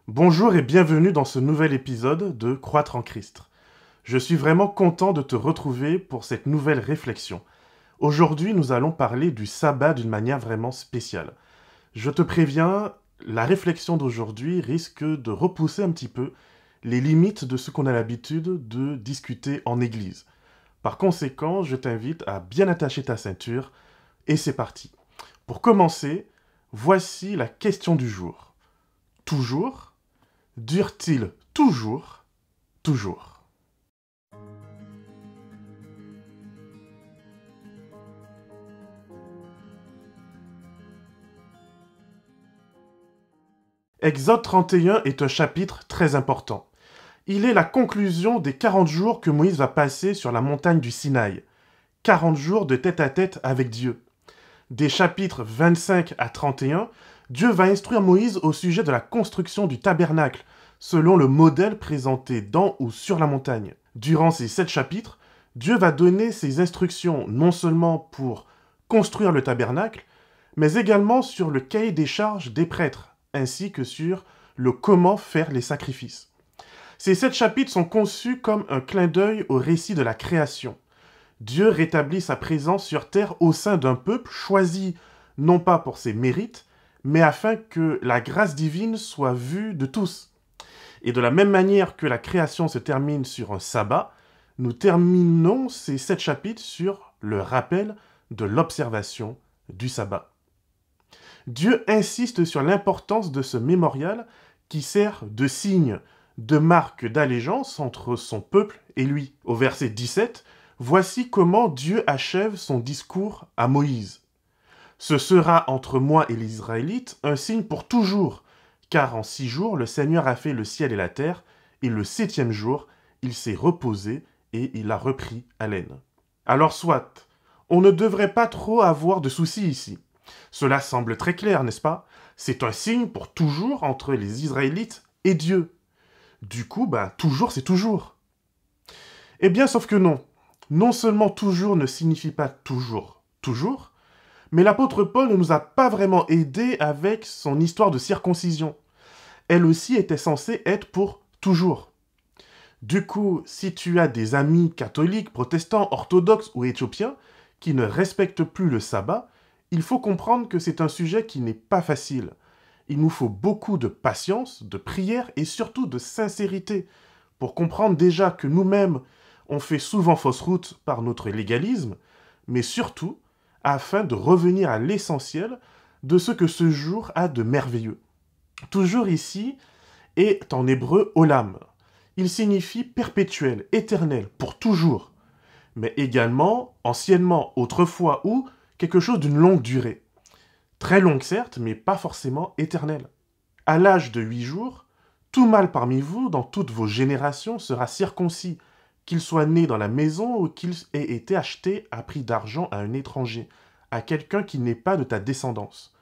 Bonjour et bienvenue dans ce nouvel épisode de Croître en Christ. Je suis vraiment content de te retrouver pour cette nouvelle réflexion. Aujourd'hui, nous allons parler du sabbat d'une manière vraiment spéciale. Je te préviens, la réflexion d'aujourd'hui risque de repousser un petit peu les limites de ce qu'on a l'habitude de discuter en église. Par conséquent, je t'invite à bien attacher ta ceinture et c'est parti. Pour commencer, voici la question du jour. Toujours dure-t-il toujours, toujours? Exode 31 est un chapitre très important. Il est la conclusion des 40 jours que Moïse va passer sur la montagne du Sinaï. 40 jours de tête-à-tête avec Dieu. Des chapitres 25 à 31, Dieu va instruire Moïse au sujet de la construction du tabernacle, selon le modèle présenté dans ou sur la montagne. Durant ces 7 chapitres, Dieu va donner ses instructions non seulement pour construire le tabernacle, mais également sur le cahier des charges des prêtres, ainsi que sur le comment faire les sacrifices. Ces 7 chapitres sont conçus comme un clin d'œil au récit de la création. Dieu rétablit sa présence sur terre au sein d'un peuple choisi non pas pour ses mérites, mais afin que la grâce divine soit vue de tous. Et de la même manière que la création se termine sur un sabbat, nous terminons ces 7 chapitres sur le rappel de l'observation du sabbat. Dieu insiste sur l'importance de ce mémorial qui sert de signe, de marque d'allégeance entre son peuple et lui. Au verset 17, voici comment Dieu achève son discours à Moïse. Ce sera entre moi et les Israélites un signe pour toujours, car en 6 jours le Seigneur a fait le ciel et la terre, et le 7e jour il s'est reposé et il a repris haleine. Alors soit, on ne devrait pas trop avoir de soucis ici. Cela semble très clair, n'est-ce pas? C'est un signe pour toujours entre les Israélites et Dieu. Du coup, toujours c'est toujours. Eh bien, sauf que non. Non seulement toujours ne signifie pas toujours, toujours, mais l'apôtre Paul ne nous a pas vraiment aidés avec son histoire de circoncision. Elle aussi était censée être pour toujours. Du coup, si tu as des amis catholiques, protestants, orthodoxes ou éthiopiens qui ne respectent plus le sabbat, il faut comprendre que c'est un sujet qui n'est pas facile. Il nous faut beaucoup de patience, de prière et surtout de sincérité pour comprendre déjà que nous-mêmes, on fait souvent fausse route par notre légalisme, mais surtout afin de revenir à l'essentiel de ce que ce jour a de merveilleux. Toujours ici est en hébreu olam. Il signifie perpétuel, éternel, pour toujours, mais également anciennement, autrefois ou quelque chose d'une longue durée. Très longue certes, mais pas forcément éternelle. À l'âge de 8 jours, tout mâle parmi vous, dans toutes vos générations, sera circoncis, qu'il soit né dans la maison ou qu'il ait été acheté à prix d'argent à un étranger, à quelqu'un qui n'est pas de ta descendance.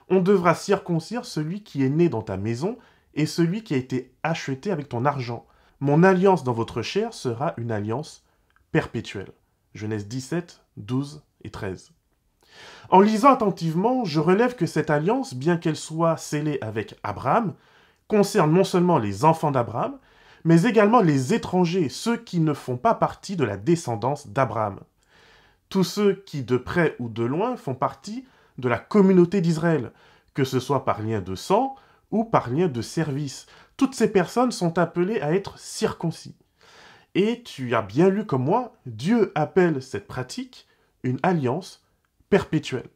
On devra circoncire celui qui est né dans ta maison et celui qui a été acheté avec ton argent. Mon alliance dans votre chair sera une alliance perpétuelle. Genèse 17, 12 et 13. En lisant attentivement, je relève que cette alliance, bien qu'elle soit scellée avec Abraham, concerne non seulement les enfants d'Abraham, mais également les étrangers, ceux qui ne font pas partie de la descendance d'Abraham. Tous ceux qui, de près ou de loin, font partie de la communauté d'Israël, que ce soit par lien de sang ou par lien de service. Toutes ces personnes sont appelées à être circoncis. Et tu as bien lu comme moi, Dieu appelle cette pratique une alliance perpétuelle.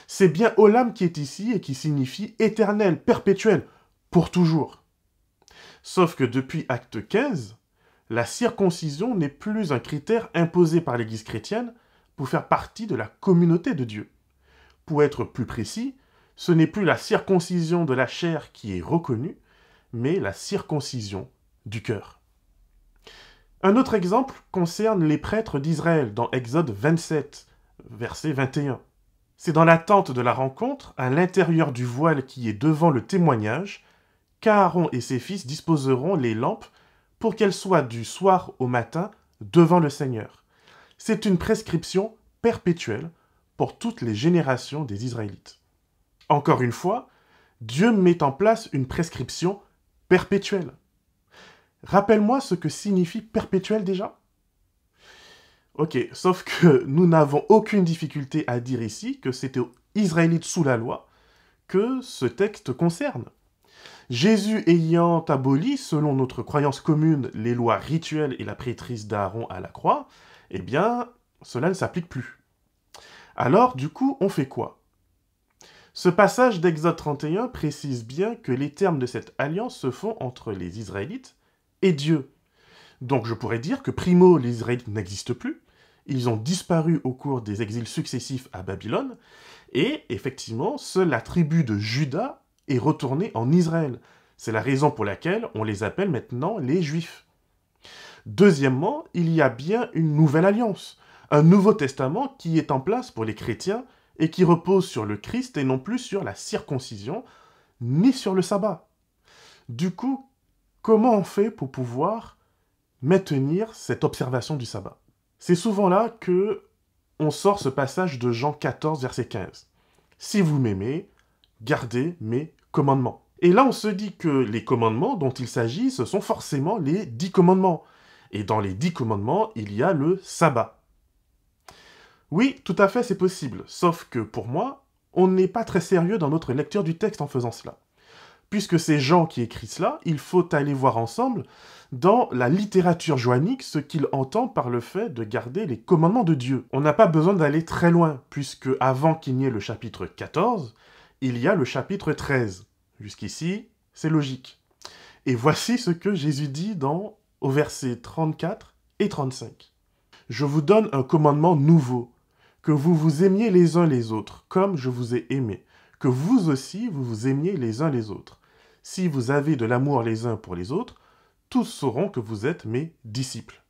C'est bien Olam qui est ici et qui signifie éternel, perpétuel, pour toujours. Sauf que depuis Acte 15, la circoncision n'est plus un critère imposé par l'Église chrétienne pour faire partie de la communauté de Dieu. Pour être plus précis, ce n'est plus la circoncision de la chair qui est reconnue, mais la circoncision du cœur. Un autre exemple concerne les prêtres d'Israël dans Exode 27, verset 21. C'est dans la tente de la rencontre, à l'intérieur du voile qui est devant le témoignage, qu'Aaron et ses fils disposeront les lampes pour qu'elles soient du soir au matin devant le Seigneur. C'est une prescription perpétuelle pour toutes les générations des Israélites. Encore une fois, Dieu met en place une prescription perpétuel. Rappelle-moi ce que signifie perpétuel déjà? Ok, sauf que nous n'avons aucune difficulté à dire ici que c'était aux Israélites sous la loi que ce texte concerne. Jésus ayant aboli, selon notre croyance commune, les lois rituelles et la prêtrise d'Aaron à la croix, eh bien, cela ne s'applique plus. Alors, du coup, on fait quoi? Ce passage d'Exode 31 précise bien que les termes de cette alliance se font entre les Israélites et Dieu. Donc je pourrais dire que primo, les Israélites n'existent plus, ils ont disparu au cours des exils successifs à Babylone, et effectivement, seule la tribu de Juda est retournée en Israël. C'est la raison pour laquelle on les appelle maintenant les Juifs. Deuxièmement, il y a bien une nouvelle alliance, un Nouveau Testament qui est en place pour les chrétiens et qui repose sur le Christ et non plus sur la circoncision, ni sur le sabbat. Du coup, comment on fait pour pouvoir maintenir cette observation du sabbat? C'est souvent là que on sort ce passage de Jean 14, verset 15. « Si vous m'aimez, gardez mes commandements. » Et là, on se dit que les commandements dont il s'agit, ce sont forcément les 10 commandements. Et dans les 10 commandements, il y a le sabbat. Oui, tout à fait, c'est possible. Sauf que pour moi, on n'est pas très sérieux dans notre lecture du texte en faisant cela. Puisque c'est Jean qui écrit cela, il faut aller voir ensemble dans la littérature joannique ce qu'il entend par le fait de garder les commandements de Dieu. On n'a pas besoin d'aller très loin, puisque avant qu'il n'y ait le chapitre 14, il y a le chapitre 13. Jusqu'ici, c'est logique. Et voici ce que Jésus dit au verset 34 et 35. « Je vous donne un commandement nouveau, que vous vous aimiez les uns les autres, comme je vous ai aimé, que vous aussi vous vous aimiez les uns les autres. Si vous avez de l'amour les uns pour les autres, tous sauront que vous êtes mes disciples. »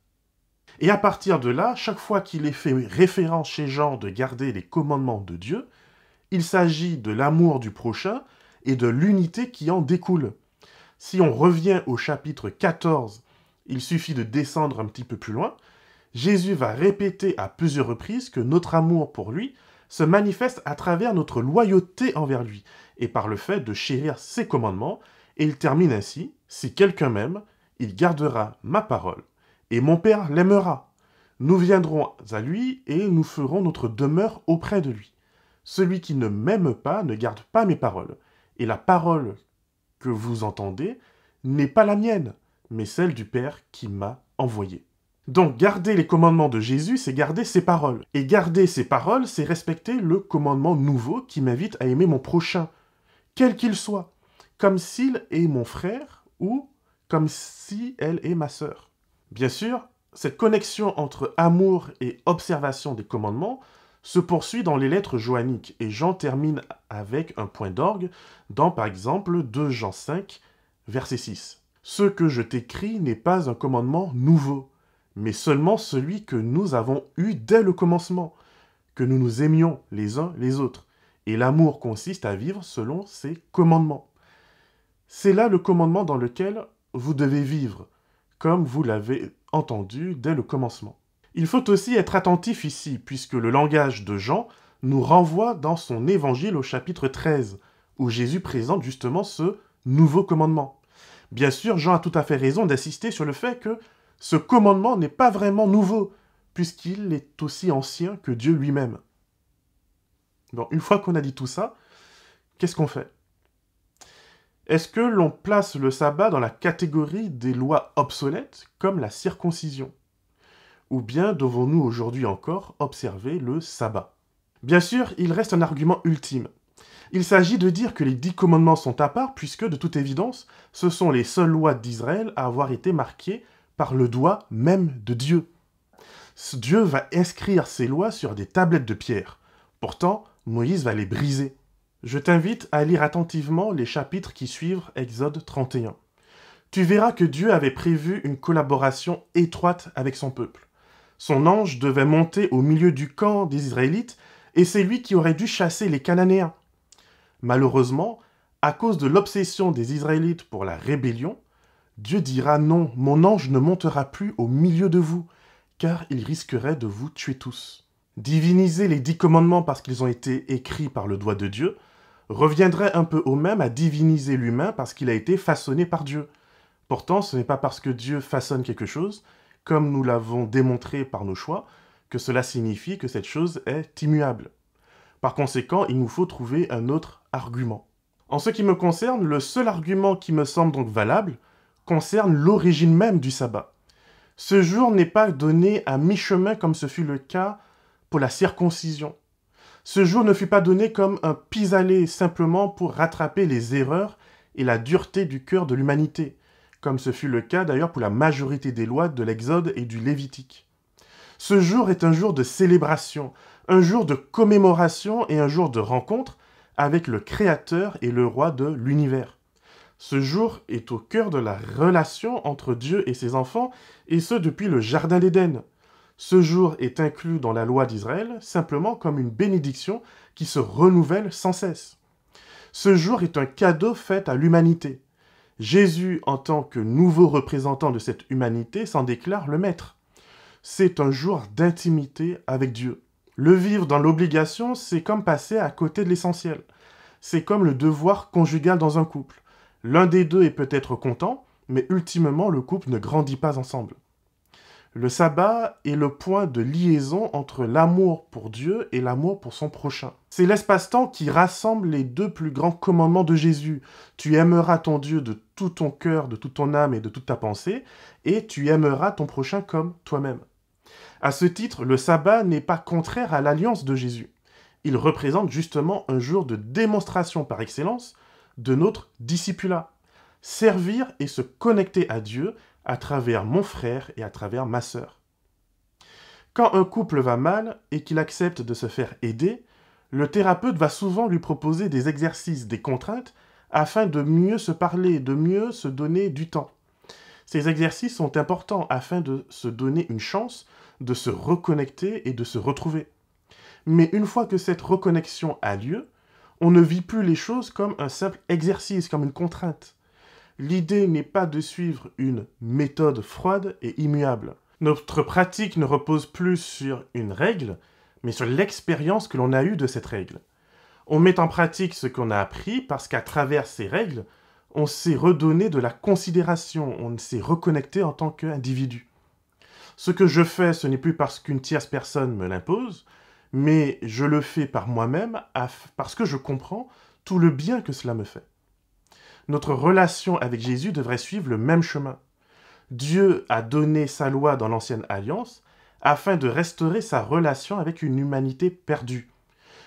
Et à partir de là, chaque fois qu'il est fait référence chez Jean de garder les commandements de Dieu, il s'agit de l'amour du prochain et de l'unité qui en découle. Si on revient au chapitre 14, il suffit de descendre un petit peu plus loin, Jésus va répéter à plusieurs reprises que notre amour pour lui se manifeste à travers notre loyauté envers lui, et par le fait de chérir ses commandements, et il termine ainsi, « Si quelqu'un m'aime, il gardera ma parole, et mon Père l'aimera. Nous viendrons à lui, et nous ferons notre demeure auprès de lui. Celui qui ne m'aime pas ne garde pas mes paroles, et la parole que vous entendez n'est pas la mienne, mais celle du Père qui m'a envoyé. » Donc, garder les commandements de Jésus, c'est garder ses paroles. Et garder ses paroles, c'est respecter le commandement nouveau qui m'invite à aimer mon prochain, quel qu'il soit, comme s'il est mon frère ou comme si elle est ma sœur. Bien sûr, cette connexion entre amour et observation des commandements se poursuit dans les lettres joanniques, et Jean termine avec un point d'orgue dans, par exemple, 2 Jean 5, verset 6. « Ce que je t'écris n'est pas un commandement nouveau, mais seulement celui que nous avons eu dès le commencement, que nous nous aimions les uns les autres, et l'amour consiste à vivre selon ses commandements. C'est là le commandement dans lequel vous devez vivre, comme vous l'avez entendu dès le commencement. » Il faut aussi être attentif ici, puisque le langage de Jean nous renvoie dans son évangile au chapitre 13, où Jésus présente justement ce nouveau commandement. Bien sûr, Jean a tout à fait raison d'insister sur le fait que ce commandement n'est pas vraiment nouveau, puisqu'il est aussi ancien que Dieu lui-même. Donc, une fois qu'on a dit tout ça, qu'est-ce qu'on fait? Est-ce que l'on place le sabbat dans la catégorie des lois obsolètes, comme la circoncision? Ou bien devons-nous aujourd'hui encore observer le sabbat? Bien sûr, il reste un argument ultime. Il s'agit de dire que les 10 commandements sont à part, puisque, de toute évidence, ce sont les seules lois d'Israël à avoir été marquées par le doigt même de Dieu. Dieu va inscrire ces lois sur des tablettes de pierre. Pourtant, Moïse va les briser. Je t'invite à lire attentivement les chapitres qui suivent Exode 31. Tu verras que Dieu avait prévu une collaboration étroite avec son peuple. Son ange devait monter au milieu du camp des Israélites, et c'est lui qui aurait dû chasser les Cananéens. Malheureusement, à cause de l'obsession des Israélites pour la rébellion, Dieu dira « Non, mon ange ne montera plus au milieu de vous, car il risquerait de vous tuer tous. » Diviniser les 10 commandements parce qu'ils ont été écrits par le doigt de Dieu reviendrait un peu au même à diviniser l'humain parce qu'il a été façonné par Dieu. Pourtant, ce n'est pas parce que Dieu façonne quelque chose, comme nous l'avons démontré par nos choix, que cela signifie que cette chose est immuable. Par conséquent, il nous faut trouver un autre argument. En ce qui me concerne, le seul argument qui me semble donc valable concerne l'origine même du sabbat. Ce jour n'est pas donné à mi-chemin comme ce fut le cas pour la circoncision. Ce jour ne fut pas donné comme un pis-aller simplement pour rattraper les erreurs et la dureté du cœur de l'humanité, comme ce fut le cas d'ailleurs pour la majorité des lois de l'Exode et du Lévitique. Ce jour est un jour de célébration, un jour de commémoration et un jour de rencontre avec le Créateur et le Roi de l'univers. Ce jour est au cœur de la relation entre Dieu et ses enfants, et ce depuis le Jardin d'Éden. Ce jour est inclus dans la loi d'Israël simplement comme une bénédiction qui se renouvelle sans cesse. Ce jour est un cadeau fait à l'humanité. Jésus, en tant que nouveau représentant de cette humanité, s'en déclare le maître. C'est un jour d'intimité avec Dieu. Le vivre dans l'obligation, c'est comme passer à côté de l'essentiel. C'est comme le devoir conjugal dans un couple. L'un des deux est peut-être content, mais ultimement le couple ne grandit pas ensemble. Le sabbat est le point de liaison entre l'amour pour Dieu et l'amour pour son prochain. C'est l'espace-temps qui rassemble les deux plus grands commandements de Jésus. Tu aimeras ton Dieu de tout ton cœur, de toute ton âme et de toute ta pensée, et tu aimeras ton prochain comme toi-même. À ce titre, le sabbat n'est pas contraire à l'alliance de Jésus. Il représente justement un jour de démonstration par excellence de notre discipulat. Servir et se connecter à Dieu à travers mon frère et à travers ma sœur. Quand un couple va mal et qu'il accepte de se faire aider, le thérapeute va souvent lui proposer des exercices, des contraintes, afin de mieux se parler, de mieux se donner du temps. Ces exercices sont importants afin de se donner une chance de se reconnecter et de se retrouver. Mais une fois que cette reconnexion a lieu, on ne vit plus les choses comme un simple exercice, comme une contrainte. L'idée n'est pas de suivre une méthode froide et immuable. Notre pratique ne repose plus sur une règle, mais sur l'expérience que l'on a eue de cette règle. On met en pratique ce qu'on a appris parce qu'à travers ces règles, on s'est redonné de la considération, on s'est reconnecté en tant qu'individu. Ce que je fais, ce n'est plus parce qu'une tierce personne me l'impose, mais je le fais par moi-même parce que je comprends tout le bien que cela me fait. Notre relation avec Jésus devrait suivre le même chemin. Dieu a donné sa loi dans l'Ancienne Alliance afin de restaurer sa relation avec une humanité perdue.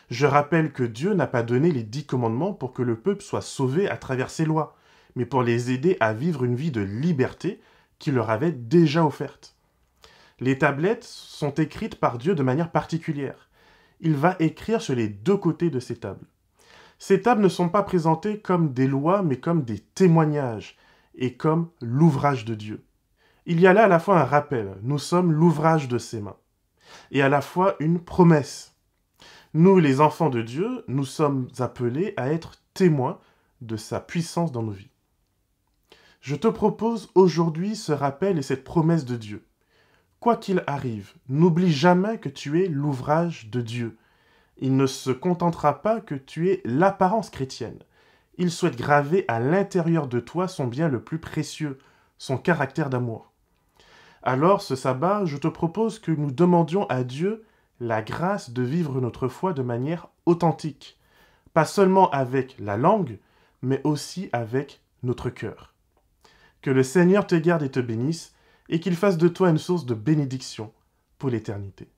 Je rappelle que Dieu n'a pas donné les 10 commandements pour que le peuple soit sauvé à travers ses lois, mais pour les aider à vivre une vie de liberté qu'il leur avait déjà offerte. Les tablettes sont écrites par Dieu de manière particulière. Il va écrire sur les deux côtés de ces tables. Ces tables ne sont pas présentées comme des lois, mais comme des témoignages et comme l'ouvrage de Dieu. Il y a là à la fois un rappel, nous sommes l'ouvrage de ses mains, et à la fois une promesse. Nous, les enfants de Dieu, nous sommes appelés à être témoins de sa puissance dans nos vies. Je te propose aujourd'hui ce rappel et cette promesse de Dieu. Quoi qu'il arrive, n'oublie jamais que tu es l'ouvrage de Dieu. Il ne se contentera pas que tu aies l'apparence chrétienne. Il souhaite graver à l'intérieur de toi son bien le plus précieux, son caractère d'amour. Alors, ce sabbat, je te propose que nous demandions à Dieu la grâce de vivre notre foi de manière authentique, pas seulement avec la langue, mais aussi avec notre cœur. Que le Seigneur te garde et te bénisse, et qu'il fasse de toi une source de bénédiction pour l'éternité.